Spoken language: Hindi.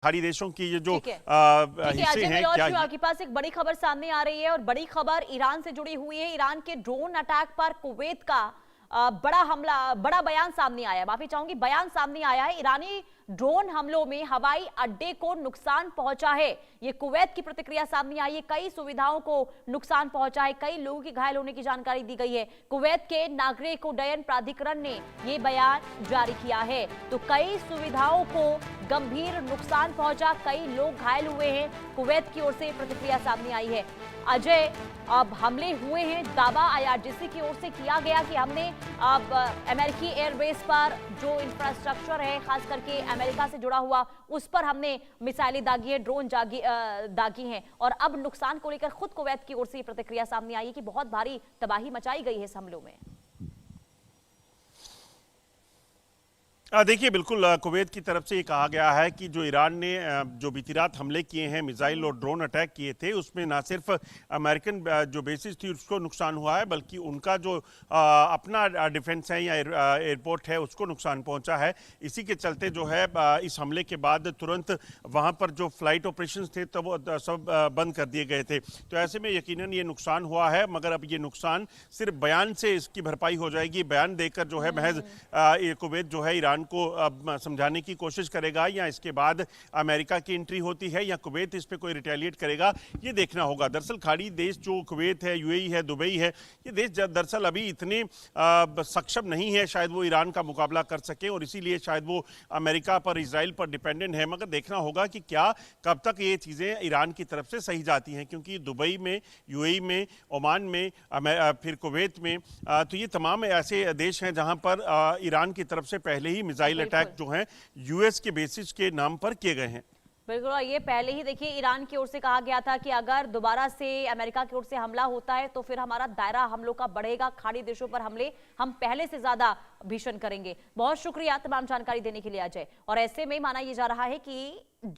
खाड़ी देशों की ये जो ठीक है हिस्से अजय, हैं मैं लौट क्या रही हूँ आपके पास। एक बड़ी खबर सामने आ रही है और बड़ी खबर ईरान से जुड़ी हुई है। ईरान के ड्रोन अटैक पर कुवैत का बड़ा हमला, बड़ा बयान सामने आया है। माफी चाहूंगी, बयान सामने आया है। ईरानी ड्रोन हमलों में हवाई अड्डे को नुकसान पहुंचा है, ये कुवैत की प्रतिक्रिया सामने आई है। कई सुविधाओं को नुकसान पहुंचा है, कई लोगों के घायल होने की जानकारी दी गई है। कुवैत के नागरिक उड्डयन प्राधिकरण ने यह बयान जारी किया है। तो कई सुविधाओं को गंभीर नुकसान पहुंचा, कई लोग घायल हुए हैं। कुवैत की ओर से प्रतिक्रिया सामने आई है। अजय, अब हमले हुए हैं, दावा आईआरजीसी की ओर से किया गया कि हमने अब अमेरिकी एयरबेस पर जो इंफ्रास्ट्रक्चर है, खास करके अमेरिका से जुड़ा हुआ, उस पर हमने मिसाइलें दागी है, ड्रोन दागी हैं। और अब नुकसान को लेकर खुद कुवैत की ओर से प्रतिक्रिया सामने आई है कि बहुत भारी तबाही मचाई गई है इस हमलों में। देखिए, बिल्कुल कुवैत की तरफ से ये कहा गया है कि जो ईरान ने जो बीती रात हमले किए हैं, मिसाइल और ड्रोन अटैक किए थे, उसमें ना सिर्फ अमेरिकन जो बेसिस थी उसको नुकसान हुआ है, बल्कि उनका जो अपना डिफेंस है या एयरपोर्ट है उसको नुकसान पहुंचा है। इसी के चलते जो है इस हमले के बाद तुरंत वहां पर जो फ्लाइट ऑपरेशंस थे तो वो सब बंद कर दिए गए थे। तो ऐसे में यकीनन ये नुकसान हुआ है, मगर अब ये नुकसान सिर्फ बयान से इसकी भरपाई हो जाएगी। बयान देकर जो है महज कुवैत जो है ईरान को अब समझाने की कोशिश करेगा, या इसके बाद अमेरिका की एंट्री होती है या कुवैत इस पे कोई रिटेलिएट करेगा, ये देखना होगा। दरअसल खाड़ी देश जो कुवैत है, यूएई है, दुबई है, ये देश दरअसल अभी इतने सक्षम नहीं है शायद वो ईरान का मुकाबला कर सके, और इसीलिए शायद वो अमेरिका पर, इजराइल पर डिपेंडेंट है। मगर देखना होगा कि क्या कब तक ये चीज़ें ईरान की तरफ से सही जाती हैं, क्योंकि दुबई में, यूएई में, ओमान में, फिर कुवैत में, तो ये तमाम ऐसे देश हैं जहां पर ईरान की तरफ से पहले ही मिसाइल अटैक जो हैं यूएस के बेसिस के नाम पर किए गए हैं। बिल्कुल, और ये पहले ही देखिए ईरान की ओर से कहा गया था कि अगर दोबारा से अमेरिका की ओर से हमला होता है तो फिर हमारा दायरा हमलों का बढ़ेगा, खाड़ी देशों पर हमले हम पहले से ज्यादा भीषण करेंगे। बहुत शुक्रिया तमाम जानकारी देने के लिए अजय। और ऐसे में माना यह जा रहा है कि